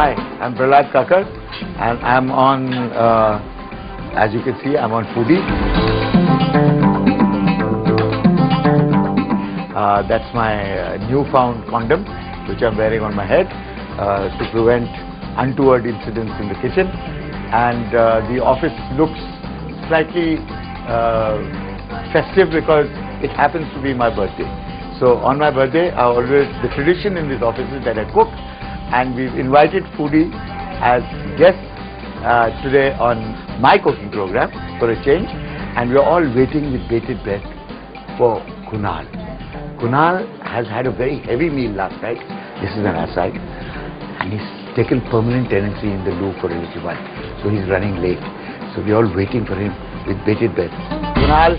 Hi, I'm Prahlad Kakar and I'm on, as you can see, I'm on Foodie. That's my newfound condom, which I'm wearing on my head to prevent untoward incidents in the kitchen. And the office looks slightly festive because it happens to be my birthday. So on my birthday, the tradition in this office is that I cook, and we've invited Foodie as guests today on my cooking program for a change, and we're all waiting with bated breath for Kunal. Kunal has had a very heavy meal last night. This is an aside, and he's taken permanent tenancy in the loo for a little while, so he's running late. So we're all waiting for him with bated breath. Kunal,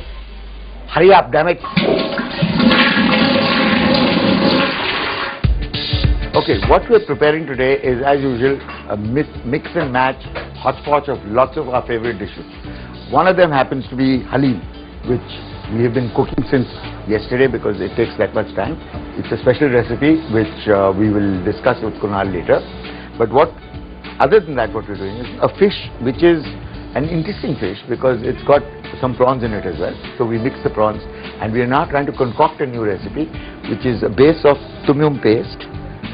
hurry up, damn it! Okay, what we're preparing today is, as usual, a mix and match hodgepodge of lots of our favorite dishes. One of them happens to be halim, which we have been cooking since yesterday because it takes that much time. It's a special recipe which we will discuss with Kunal later. But other than that, what we're doing is a fish which is an interesting fish because it's got some prawns in it as well. So we mix the prawns, and we are now trying to concoct a new recipe which is a base of tom yum paste.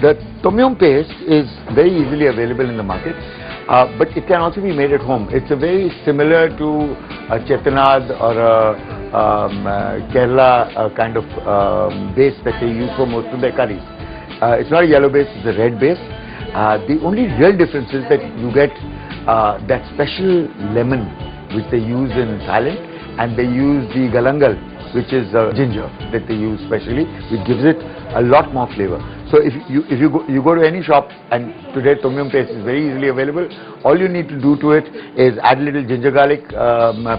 The tom yum paste is very easily available in the market, but it can also be made at home. It's a very similar to a chettinad or a Kerala kind of base that they use for most of their curries. It's not a yellow base, it's a red base. The only real difference is that you get that special lemon which they use in Thailand, and they use the galangal, which is ginger that they use specially, which gives it a lot more flavor. So if you go to any shop, and today tom yum paste is very easily available, all you need to do to it is add a little ginger garlic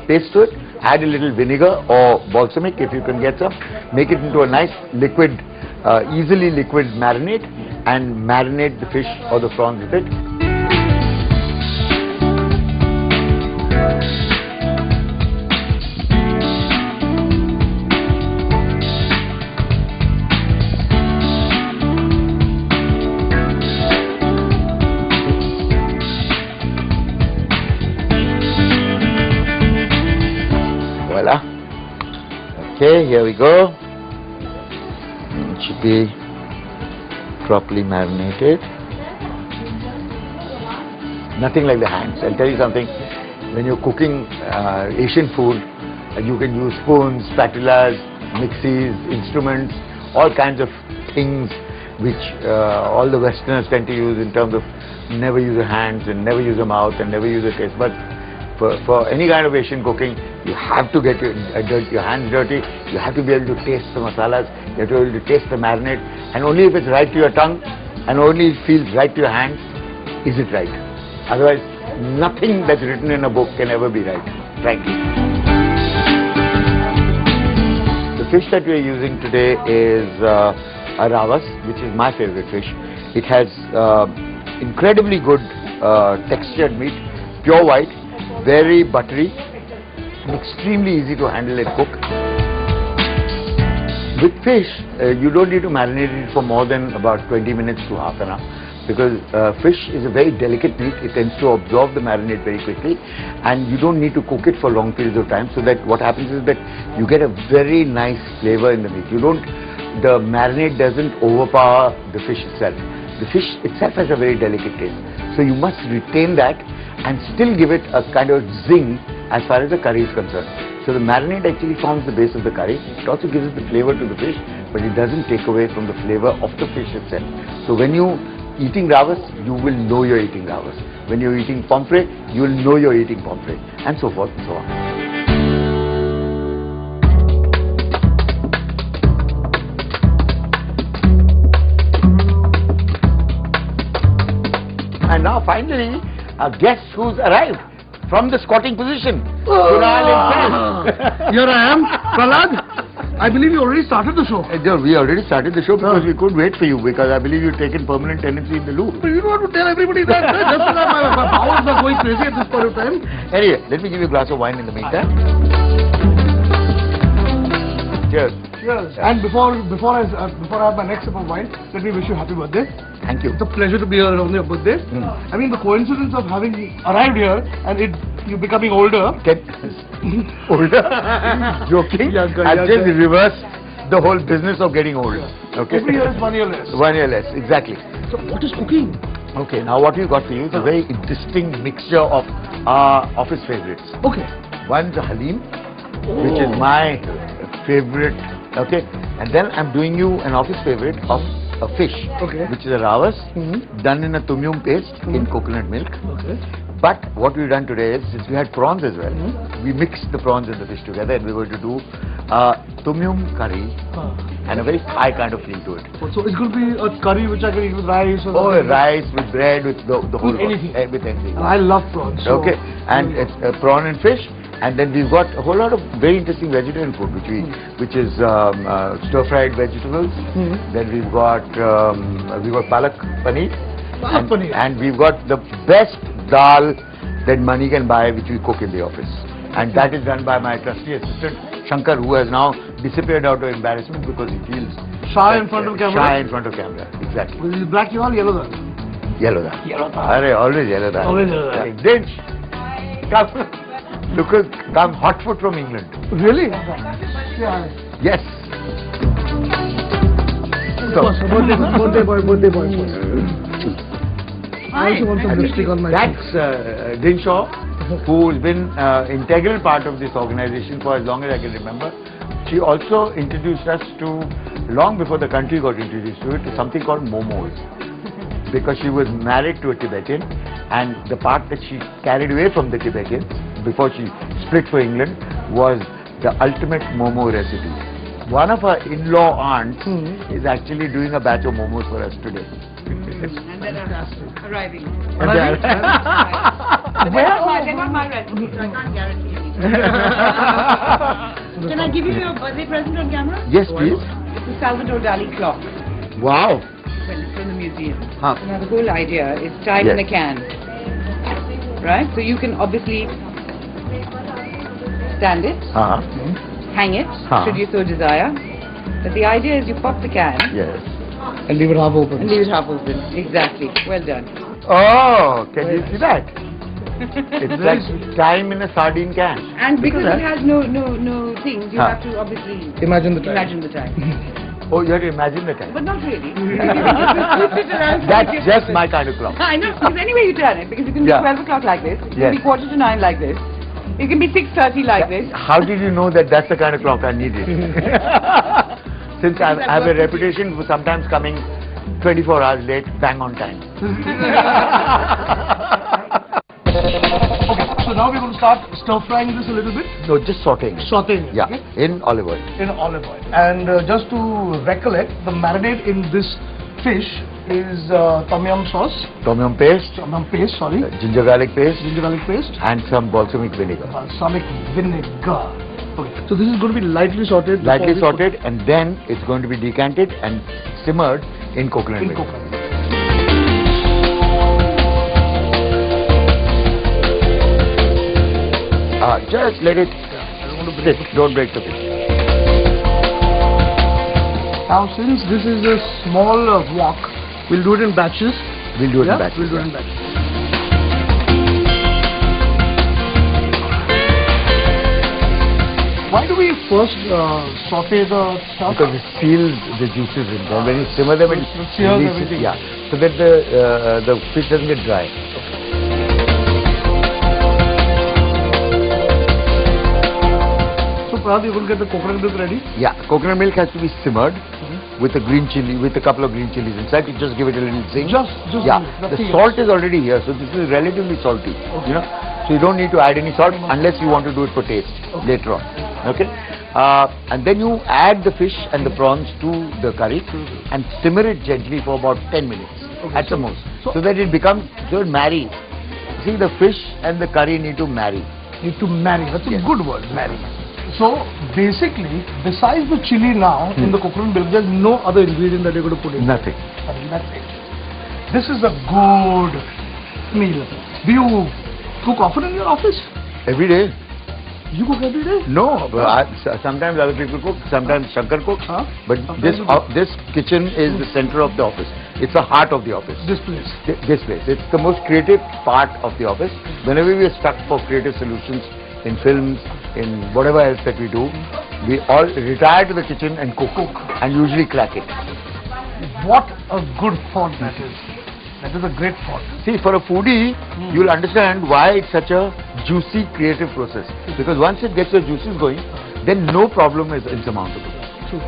paste to it, add a little vinegar or balsamic if you can get some, make it into a nice liquid, easily liquid marinade, and marinate the fish or the prawns with it. Voila. Okay, here we go. It should be properly marinated. Nothing like the hands. I'll tell you something. When you're cooking Asian food, you can use spoons, spatulas, mixies, instruments, all kinds of things which all the Westerners tend to use in terms of never use your hands and never use your mouth and never use your taste buds. For any kind of Asian cooking, you have to get your hands dirty, you have to be able to taste the masalas, you have to be able to taste the marinade, and only if it's right to your tongue and only it feels right to your hands, is it right. Otherwise, nothing that's written in a book can ever be right, frankly. The fish that we are using today is a ravas, which is my favorite fish. It has incredibly good textured meat, pure white, very buttery, and extremely easy to handle and cook. With fish, you don't need to marinate it for more than about 20 minutes to half an hour, because fish is a very delicate meat. It tends to absorb the marinade very quickly, and you don't need to cook it for long periods of time, so that what happens is that you get a very nice flavor in the meat. The marinade doesn't overpower the fish itself. The fish itself has a very delicate taste, so you must retain that and still give it a kind of zing as far as the curry is concerned. So the marinade actually forms the base of the curry. It also gives it the flavor to the fish, but it doesn't take away from the flavor of the fish itself. So when you're eating ravas, you will know you're eating ravas. When you're eating pomfret, you will know you're eating pomfret, and so forth and so on. And now finally, a guest who's arrived from the squatting position. Kunal himself. Here I am, Prahlad. I believe you already started the show. We already started the show because we couldn't wait for you, because I believe you've taken permanent tenancy in the loo. But you don't have to tell everybody that. Just because my powers are going crazy at this point of time. Anyway, let me give you a glass of wine in the meantime. Cheers. Yes. And before I have my next sip of wine, let me wish you happy birthday. Thank you. It's a pleasure to be here on your birthday. I mean, the coincidence of having arrived here and you becoming older. Older? Joking? Younger, I've just younger. reversed the whole business of getting old. Okay. Every year is 1 year less. 1 year less, exactly. So what is cooking? Okay, now what we've got for you is a very distinct mixture of our office favorites. Okay. One's a halim, which is my favorite. Okay, and then I'm doing you an office favorite of a fish, Okay. which is a rawas, Mm-hmm. done in a tom yum paste in coconut milk. Okay. But what we've done today is, since we had prawns as well, Mm-hmm. we mixed the prawns and the fish together, and we're going to do tom yum curry and a very Thai kind of feel to it. So it's going to be a curry which I can eat with rice or Oh, something. rice with bread, with the whole With anything. with anything. And I love prawns. So Okay, and it's prawn and fish, and then we've got a whole lot of very interesting vegetarian food, which is stir-fried vegetables. Then we've got palak paneer, Palak paneer. and we've got the best dal that money can buy, which we cook in the office, and that is done by my trusty assistant Shankar, who has now disappeared out of embarrassment because he feels Shy in front of camera? Shy in front of camera, exactly. Is it black dal, yellow dal? Yellow dal. Yellow dal. Arey, always yellow dal. Always yellow dal. Dinch, come, come hot foot from England. Really? Yeah. Yes. Birthday boy. I also want some lipstick on my That's Din Shaw, who's been integral part of this organization for as long as I can remember. She also introduced us to, long before the country got introduced to it, to something called momos. Because she was married to a Tibetan, and the part that she carried away from the Tibetans before she split for England was the ultimate momo recipe. One of her in-law aunts is actually doing a batch of momos for us today. And then arriving. And they They're not my recipe, so I can't guarantee anything. Can I give you your birthday present on camera? Yes, please. It's a Salvador Dali clock. Wow. Well, it's from the museum. Huh. So now the whole idea is time in Yes. a can. Right? So you can obviously stand it, hang it, should you so desire. But the idea is you pop the can Yes. And leave it half open. and leave it half open. Exactly. Well done. Oh, can you see that? It's like time in a sardine can. And because Look at it has no things, you Huh. have to obviously Imagine the time. imagine the time. Oh, you have to imagine the time. But not really. That's just my kind of clock. I know, because anyway you turn it, because it can be Yeah. 12 o'clock like this, it Yes. can be 8:45 like this, it can be 6:30 like this. How did you know that that's the kind of clock I needed? Since I have a reputation for sometimes coming 24 hours late, bang on time. Okay, so now we're going to start stir frying this a little bit. No, just sauteing. Sauteing it. Yeah, Okay? in olive oil. In olive oil. And just to recollect, the marinade in this fish is tom yum sauce, Tom yum paste, tom yum paste, sorry, ginger garlic paste, ginger garlic paste, and some balsamic vinegar. balsamic vinegar. Okay, so this is going to be lightly sauteed. Lightly before we sauteed, and then it's going to be decanted and simmered in coconut put in milk. coconut milk. Just let it sit. Don't break the fish. Now, since this is a small wok, we'll do it in batches. We'll do it Yeah, in batches. we'll do it in batches. Why do we first saute the stuff? Because it seals the juices in there. When you simmer them, it It seals releases- everything. Yeah, so that the fish doesn't get dry. So, Prad, you will get the coconut milk ready. Yeah, coconut milk has to be simmered with a green chili, with a couple of green chilies inside. You just give it a little zing. Just Yeah, that's the it. salt is already here, so this is relatively salty. You know, so you don't need to add any salt unless you want to do it for taste later on. Okay, and then you add the fish and the prawns to the curry and simmer it gently for about 10 minutes at the most, so that it becomes, so it marry. See, the fish and the curry need to marry. Need to marry. That's a Yes. good word, marry. So, basically, besides the chili now in the coconut milk, there's no other ingredient that you're going to put in. Nothing. And that's it. This is a good meal. Do you cook often in your office? Every day. You cook every day? No, but sometimes other people cook, sometimes Shankar cooks. Huh? But Sometimes this kitchen is the center of the office. It's the heart of the office. This place. This place. It's the most creative part of the office. Whenever we are stuck for creative solutions in films, in whatever else that we do, we all retire to the kitchen and cook and usually crack it. What a good thought that is. That is a great thought. See, for a foodie, you'll understand why it's such a juicy, creative process. Because once it gets your juices going, then no problem is insurmountable. True.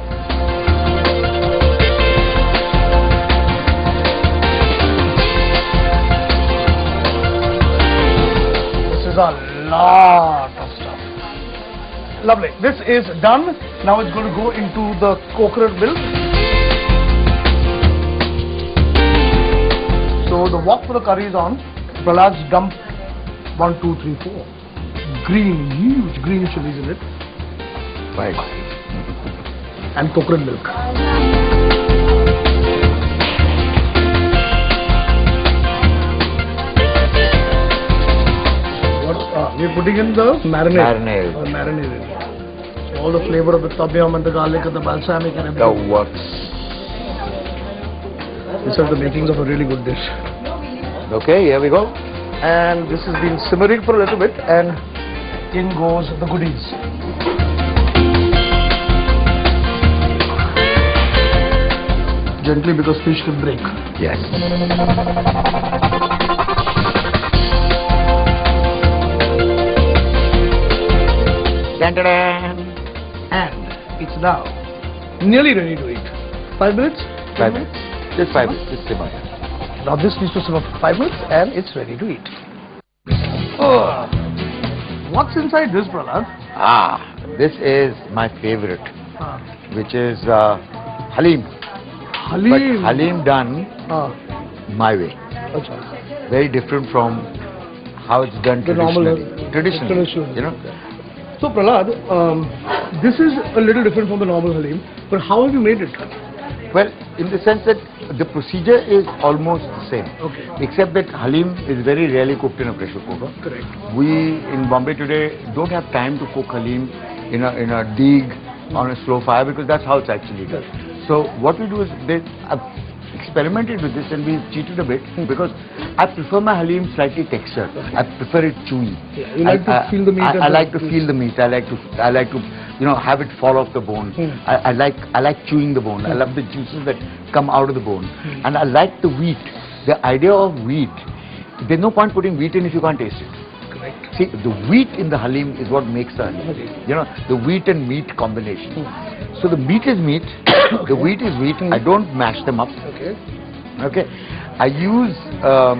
This is a lot of stuff. Lovely. This is done. Now it's going to go into the coconut milk. So the wok for the curry is on. Prahlad's dumped 1, 2, 3, 4. Green, huge green chilies in it. Right. And coconut milk. What we're putting in the marinade. Marinade in it. So all the flavor of the tom yum and the garlic and the balsamic and everything. The works. These are the makings of a really good dish. Okay, here we go. And this has been simmering for a little bit, and in goes the goodies. Gently, because fish can break. Yes. Dun-dun-dun. And it's now nearly ready to eat. 5 minutes? 5 minutes. Just 5 minutes. Just simmer. Now this needs to simmer for 5 minutes, and it's ready to eat. Oh. What's inside this, Prahlad? This is my favorite, which is halim. Halim. But halim done my way. Achha. Very different from how it's done The normal- traditionally. You know. So Prahlad, this is a little different from the normal halim, but how have you made it? Well, in the sense that the procedure is almost the same. Okay. Except that halim is very rarely cooked in a pressure cooker. Correct. We in Bombay today don't have time to cook halim in a dig on a slow fire, because that's how it's actually done. So what we do is I've experimented with this and we've cheated a bit, because I prefer my halim slightly textured. I prefer it chewy. Yeah, you like to feel the meat. I like to feel the meat. I like to have it fall off the bone. I like chewing the bone. I love the juices that come out of the bone. And I like the wheat. The idea of wheat, there's no point putting wheat in if you can't taste it. Correct. See, the wheat in the halim is what makes the halim. You know, the wheat and meat combination. So the meat is meat, the wheat is wheat. I don't mash them up. Okay. Okay. I use a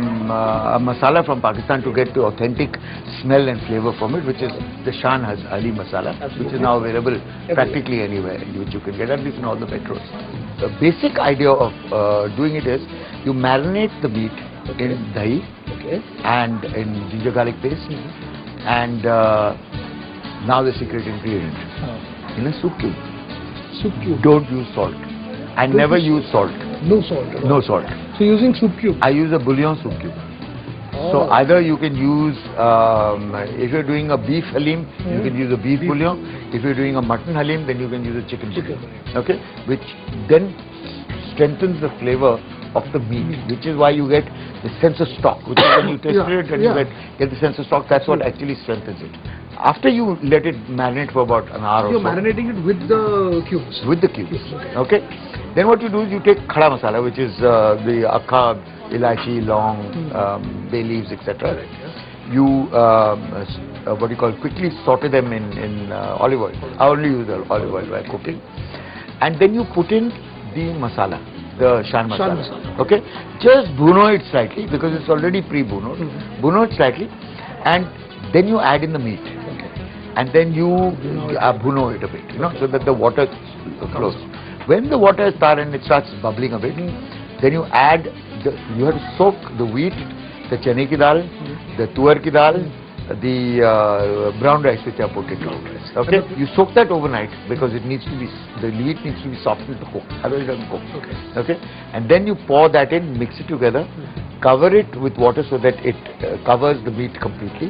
masala from Pakistan to get the authentic smell and flavor from it, which is the Shan Halim masala, which is now available practically anywhere, which you can get, at least in all the metros. The basic idea of doing it is you marinate the meat in dahi and in ginger garlic paste, and now the secret ingredient in a soup cube. Soup cube. Don't use salt. I never use salt. No salt at all. No salt. So using soup cube. I use a bouillon soup cube. Oh. So either you can use, if you're doing a beef halim, you can use a beef bouillon. If you're doing a mutton halim, then you can use a chicken bouillon. Okay, which then strengthens the flavor of the meat, which is why you get the sense of stock, which is when you taste it and you get the sense of stock. That's what actually strengthens it. After you let it marinate for about an hour or so. You're marinating it with the cubes. With the cubes. Okay. Then what you do is you take khada masala, which is the akka, ilaichi, long, bay leaves, etc. You quickly saute them in olive oil. I only use olive oil while cooking. And then you put in the masala, the shan masala. Okay. Just bruno it slightly, because it's already pre-brunoed. Bruno it slightly, and then you add in the meat. And then you bruno it a bit, so that the water flows. When the water is started and it starts bubbling a bit, then you add, you have to soak the wheat, the chane ki dal, the tuar ki dal, the brown rice which I put into it. Okay, you soak that overnight because the meat needs to be softened to cook. Otherwise it doesn't cook. Okay, and then you pour that in, mix it together, cover it with water so that it covers the meat completely.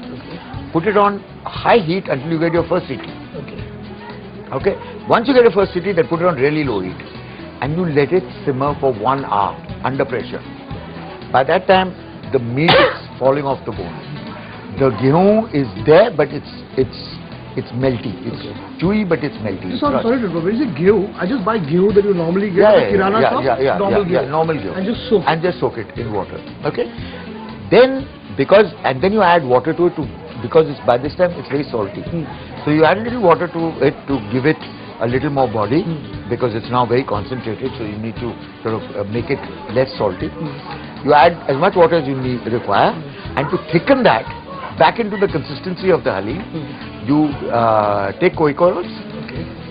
put it on high heat until you get your first siti. Okay. Okay? Once you get your first siti, then put it on really low heat. And you let it simmer for 1 hour under pressure. By that time, the meat is falling off the bone. The gehu is there, but it's melty. It's chewy, but it's melty. Just I'm sorry to interrupt. When you say gehu, I just buy gehu that you normally get at the kirana shop. Normal gehu. Normal gehu. And just soak it. And just soak it in water. Okay? Then, then you add water to it because by this time it's very salty. So you add a little water to it to give it a little more body because it's now very concentrated, so you need to sort of make it less salty. You add as much water as you require, and to thicken that back into the consistency of the halim, you take quaker oats,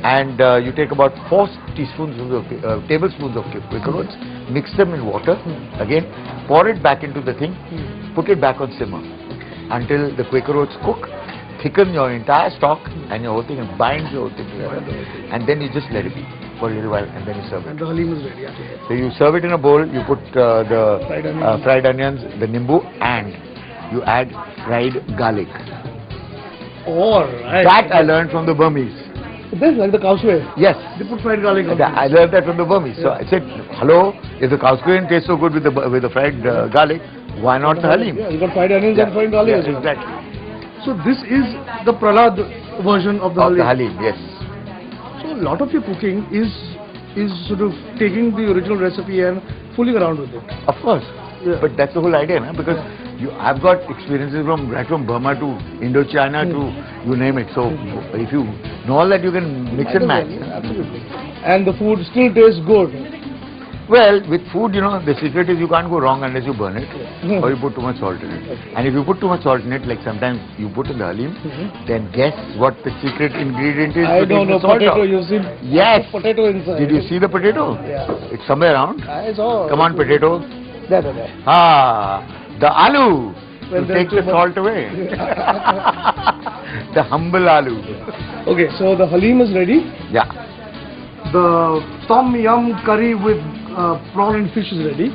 and you take about 4 tablespoons of quaker oats, mix them in water, again pour it back into the thing, put it back on simmer until the quaker oats cook. Thicken your entire stock and your whole thing and bind your whole thing together. And then you just let it be for a little while and then you serve it. And the halim is ready. So you serve it in a bowl, you put the fried onions, the nimbu, and you add fried garlic. Alright. That I learned from the Burmese. This like the Kauswe. Yes. They put fried garlic on I learned that from the Burmese. So I said, hello, if the Kauswe tastes so good with the fried garlic, why not the halim? Yeah, you got fried onions and fried garlic as well. Exactly. So this is the Prahlad version of the halim. The halim, yes. So a lot of your cooking is sort of taking the original recipe and fooling around with it. Of course. Yeah. But that's the whole idea, na? Because I've got experiences right from Burma to Indochina to you name it. So if you know all that, you can mix and match. Absolutely. And the food still tastes good. Well, with food, the secret is you can't go wrong unless you burn it or you put too much salt in it. And if you put too much salt in it, like sometimes you put in the halim, then guess what the secret ingredient is? I don't know, potato, you see yes. Potato inside. Did you see the potato? Yeah. It's somewhere around. I saw. Come on, potato. There. The aloo. Well, to take the salt away. The humble aloo. Okay, so the halim is ready. Yeah. The tom yum curry with prawn and fish is ready.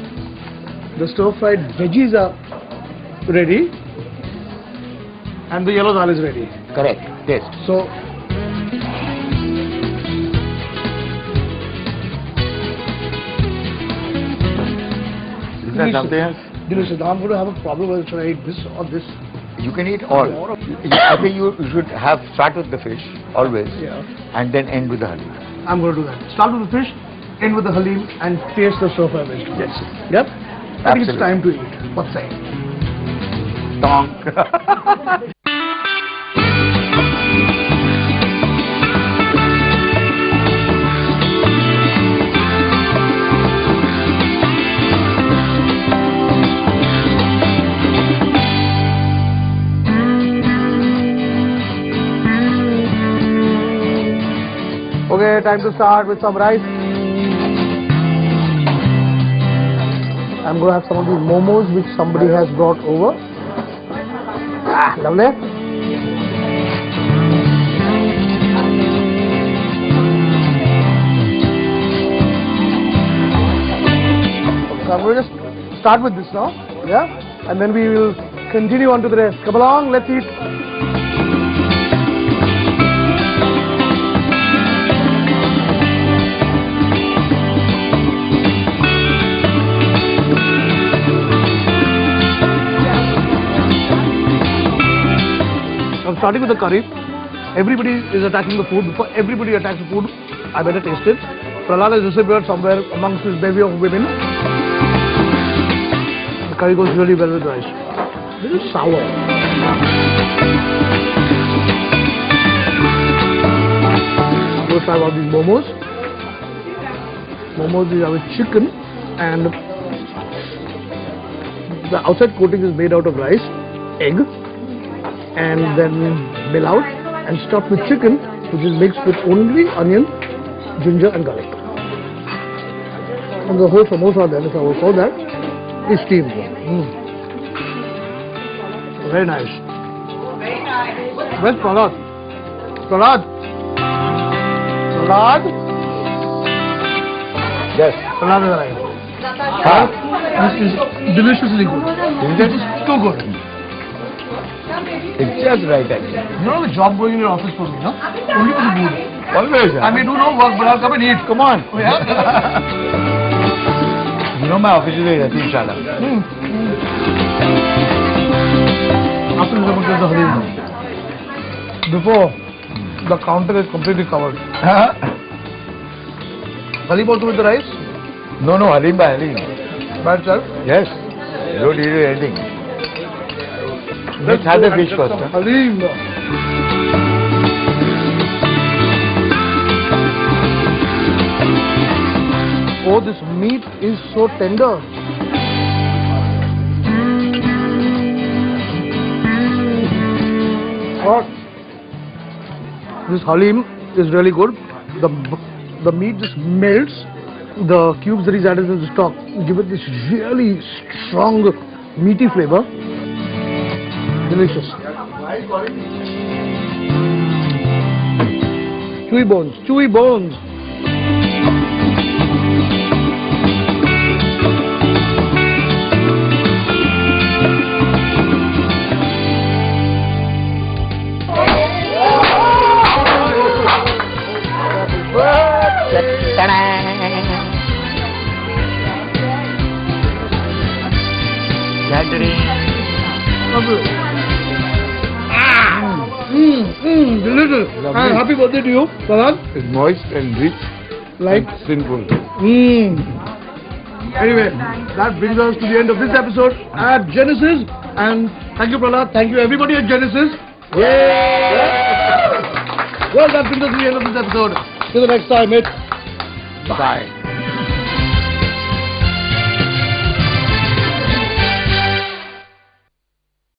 The stir-fried veggies are ready. And the yellow dal is ready. Correct. Taste. So, Isn't that something else? delicious. Now I'm going to have a problem whether should I eat this or this. You can eat all. I think you should start with the fish always, and then end with the halim. I'm going to do that. Start with the fish, end with the halim, and taste the stir-fry vegetables. Yes. Yep. I think it's Absolutely. time to eat. What's say? Donk. Okay, time to start with some rice. I'm going to have some of these momos which somebody has brought over. Ah, lovely. So I'm going to just start with this now, yeah? And then we will continue on to the rest. Come along, let's eat. I'm starting with the curry. Everybody is attacking the food. Before everybody attacks the food, I better taste it. Prahlad has disappeared somewhere amongst this bevy of women. The curry goes really well with rice. This is sour. I'm going to try one of these momos. Momos is with chicken, and the outside coating is made out of rice, egg, and then mill out and stuffed with chicken, which is mixed with only onion, ginger and garlic. And the whole samosa then, if I will call that, is steamed. Very nice. Where's Prahlad? Prahlad? Prahlad? Yes. Prahlad is arrived. This is deliciously good. This is too good. It's just right actually. You know the job going in your office for me, no? Only for the mood. Always. I may do no work, but I'll come and eat. Come on. Oh, yeah? You know my office is in Shaala. After this, I'm going to the halim. Before, the counter is completely covered. Halim also with the rice? No, Halim by Halim. By itself? Yes. You don't eat anything. Let's have the fish first. Huh? Halim. Oh, this meat is so tender. Oh, this halim is really good. The meat just melts. The cubes that he's added in the stock give it this really strong, meaty flavor. Delicious. Chewy bones, chewy bones. Delicious. And happy birthday to you, Parag. It's moist and rich. Like and sinful. Anyway, that brings us to the end of this episode at Genesis. And thank you, Prahlad. Thank you, everybody at Genesis. Well, that brings us to the end of this episode. Till the next time, mate. Bye.